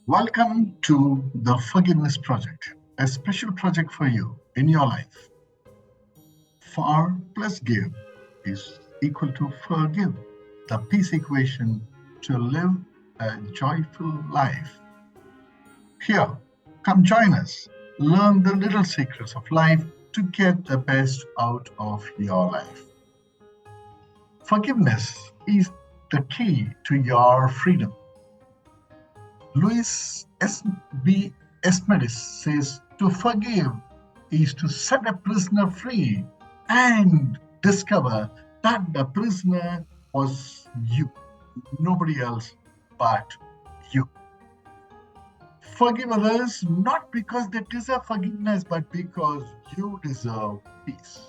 Welcome to the Forgiveness Project, a special project for you in your life. For plus give is equal to forgive, the peace equation to live a joyful life. Here, come join us. Learn the little secrets of life to get the best out of your life. Forgiveness is the key to your freedom. Louis S.B. Esmedis says to forgive is to set a prisoner free and discover that the prisoner was you, nobody else but you. Forgive others not because they deserve forgiveness, but because you deserve peace.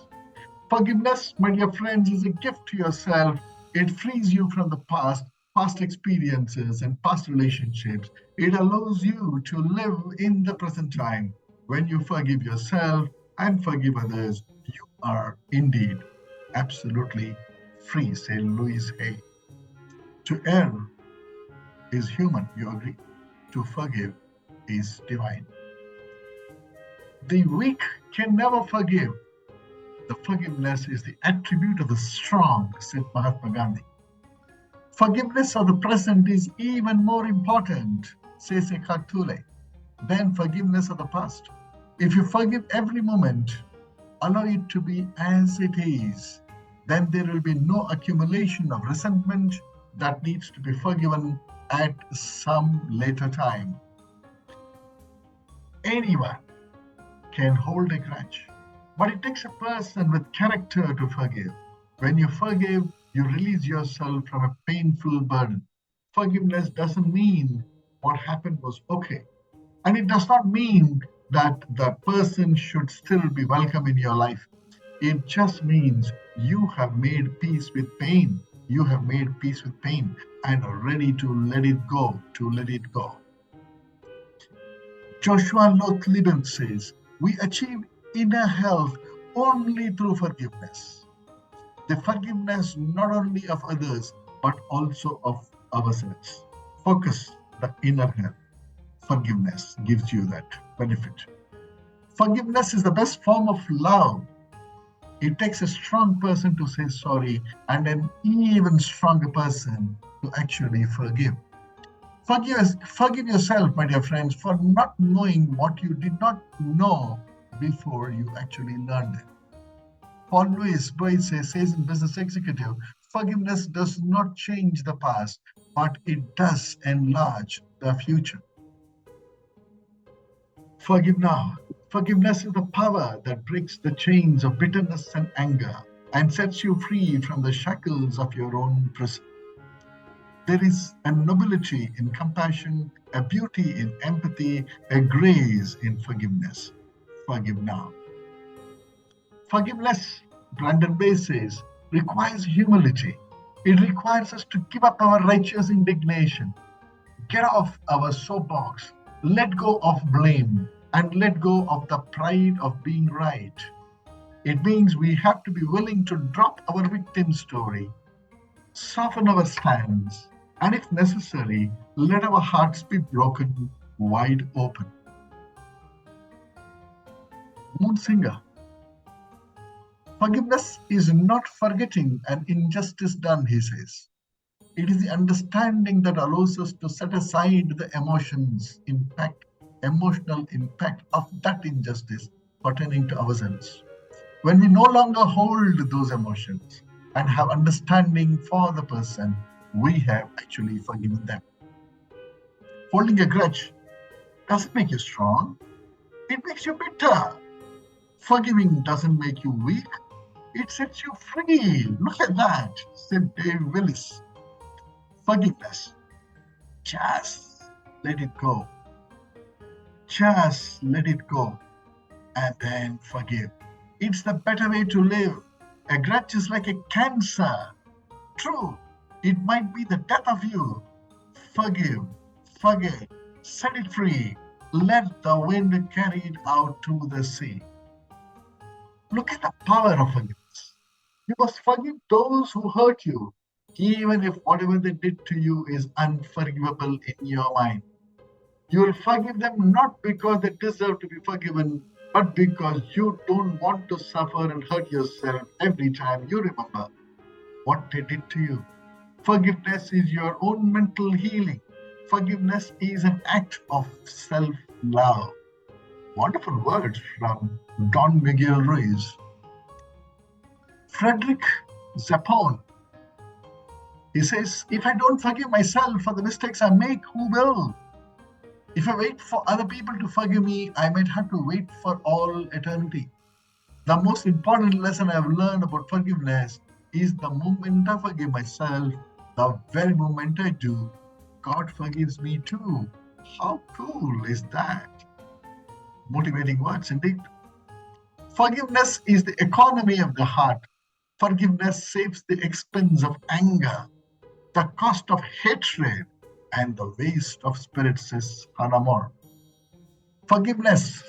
Forgiveness, my dear friends, is a gift to yourself. It frees you from the past experiences and past relationships. It allows you to live in the present time. When you forgive yourself and forgive others, you are indeed absolutely free, say Louis Hay. To err is human, you agree? To forgive is divine. The weak can never forgive. The forgiveness is the attribute of the strong, said Mahatma Gandhi. Forgiveness of the present is even more important, says Eckhart Tolle, than forgiveness of the past. If you forgive every moment, allow it to be as it is, then there will be no accumulation of resentment that needs to be forgiven at some later time. Anyone can hold a grudge, but it takes a person with character to forgive. When you forgive, you release yourself from a painful burden. Forgiveness doesn't mean what happened was okay. And it does not mean that the person should still be welcome in your life. It just means you have made peace with pain. You have made peace with pain and are ready to let it go, to let it go. Joshua Lothlieben says, we achieve inner health only through forgiveness. The forgiveness not only of others, but also of ourselves. Focus the inner health. Forgiveness gives you that benefit. Forgiveness is the best form of love. It takes a strong person to say sorry and an even stronger person to actually forgive. Forgive yourself, my dear friends, for not knowing what you did not know before you actually learned it. Paul Louis Boyce says in Business Executive, forgiveness does not change the past, but it does enlarge the future. Forgive now. Forgiveness is the power that breaks the chains of bitterness and anger and sets you free from the shackles of your own prison. There is a nobility in compassion, a beauty in empathy, a grace in forgiveness. Forgive now. Forgiveness, Brandon Bay says, requires humility. It requires us to give up our righteous indignation, get off our soapbox, let go of blame, and let go of the pride of being right. It means we have to be willing to drop our victim story, soften our stance, and if necessary, let our hearts be broken wide open. Moonsinger. Forgiveness is not forgetting an injustice done, he says. It is the understanding that allows us to set aside the emotional impact of that injustice pertaining to ourselves. When we no longer hold those emotions and have understanding for the person, we have actually forgiven them. Holding a grudge doesn't make you strong, it makes you bitter. Forgiving doesn't make you weak, it sets you free. Look at that, said Dave Willis. Forgiveness. Just let it go. Just let it go and then forgive. It's the better way to live. A grudge is like a cancer. True, it might be the death of you. Forgive, forget, set it free. Let the wind carry it out to the sea. Look at the power of forgiveness. You must forgive those who hurt you, even if whatever they did to you is unforgivable in your mind. You will forgive them not because they deserve to be forgiven, but because you don't want to suffer and hurt yourself every time you remember what they did to you. Forgiveness is your own mental healing. Forgiveness is an act of self love. Wonderful words from Don Miguel Ruiz. Frederick Zappone, he says, if I don't forgive myself for the mistakes I make, who will? If I wait for other people to forgive me, I might have to wait for all eternity. The most important lesson I've learned about forgiveness is the moment I forgive myself, the very moment I do, God forgives me too. How cool is that? Motivating words indeed. Forgiveness is the economy of the heart. Forgiveness saves the expense of anger, the cost of hatred, and the waste of spirit, says Hannah More. Forgiveness.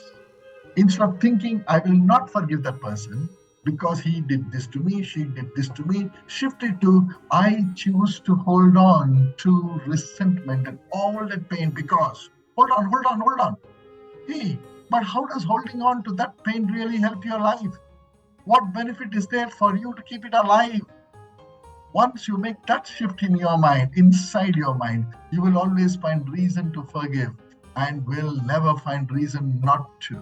Instead of thinking, I will not forgive that person because he did this to me, she did this to me, shift it to, I choose to hold on to resentment and all that pain because, hold on. Hey, but how does holding on to that pain really help your life? What benefit is there for you to keep it alive? Once you make that shift in your mind, inside your mind, you will always find reason to forgive and will never find reason not to.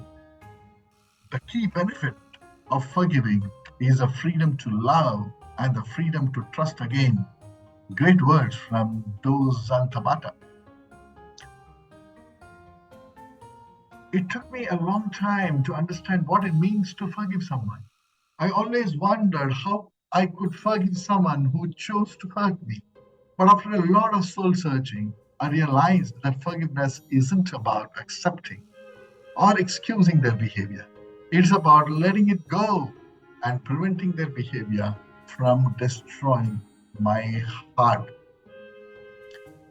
The key benefit of forgiving is the freedom to love and the freedom to trust again. Great words from Dos Tabata. It took me a long time to understand what it means to forgive someone. I always wondered how I could forgive someone who chose to hurt me. But after a lot of soul searching, I realized that forgiveness isn't about accepting or excusing their behavior. It's about letting it go and preventing their behavior from destroying my heart.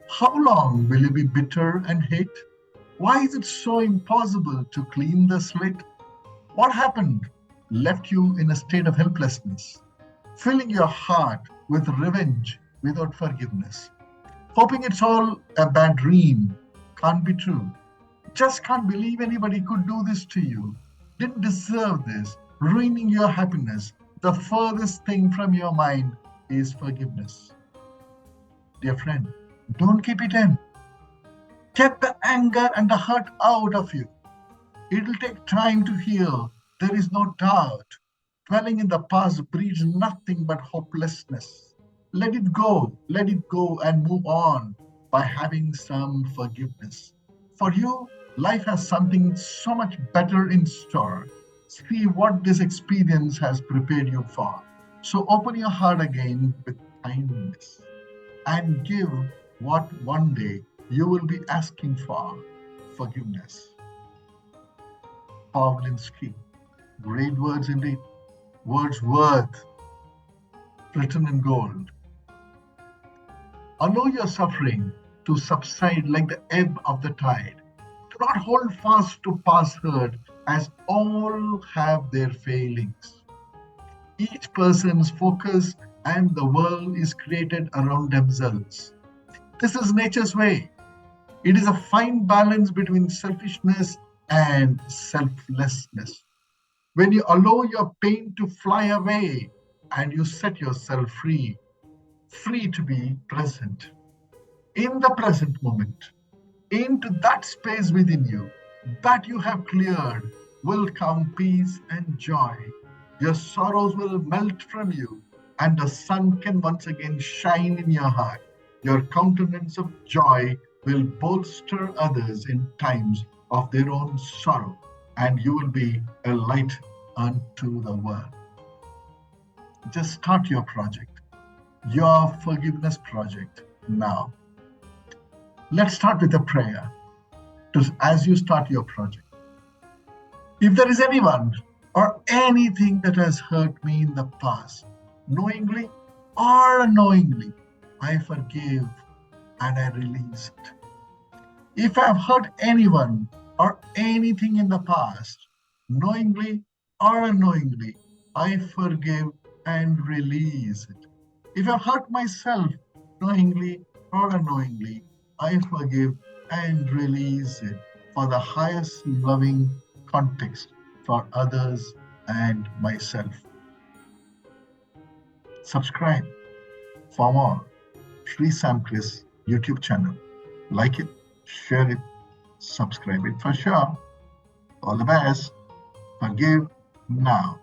How long will you be bitter and hate? Why is it so impossible to clean the slate? What happened left you in a state of helplessness, filling your heart with revenge without forgiveness, hoping it's all a bad dream, can't be true. Just can't believe anybody could do this to you, didn't deserve this, ruining your happiness. The furthest thing from your mind is forgiveness. Dear friend, don't keep it in. Get the anger and the hurt out of you. It'll take time to heal, there is no doubt. Dwelling in the past breeds nothing but hopelessness. Let it go and move on by having some forgiveness. For you, life has something so much better in store. See what this experience has prepared you for. So open your heart again with kindness and give what one day you will be asking for, forgiveness. Pawlinsky. Great words indeed. Wordsworth, written in gold. Allow your suffering to subside like the ebb of the tide. Do not hold fast to past hurt, as all have their failings. Each person's focus and the world is created around themselves. This is nature's way. It is a fine balance between selfishness and selflessness. When you allow your pain to fly away and you set yourself free, free to be present in the present moment, into that space within you that you have cleared, will come peace and joy. Your sorrows will melt from you, and the sun can once again shine in your heart. Your countenance of joy will bolster others in times of their own sorrow, and you will be a light unto the world. Just start your project, your forgiveness project now. Let's start with a prayer as you start your project. If there is anyone or anything that has hurt me in the past, knowingly or unknowingly, I forgive and I release it. If I have hurt anyone or anything in the past, knowingly or unknowingly, I forgive and release it. If I've hurt myself knowingly or unknowingly, I forgive and release it for the highest loving context for others and myself. Subscribe for more Sri Sam Chris YouTube channel. Like it, share it, subscribe it for sure. All the best. Forgive now.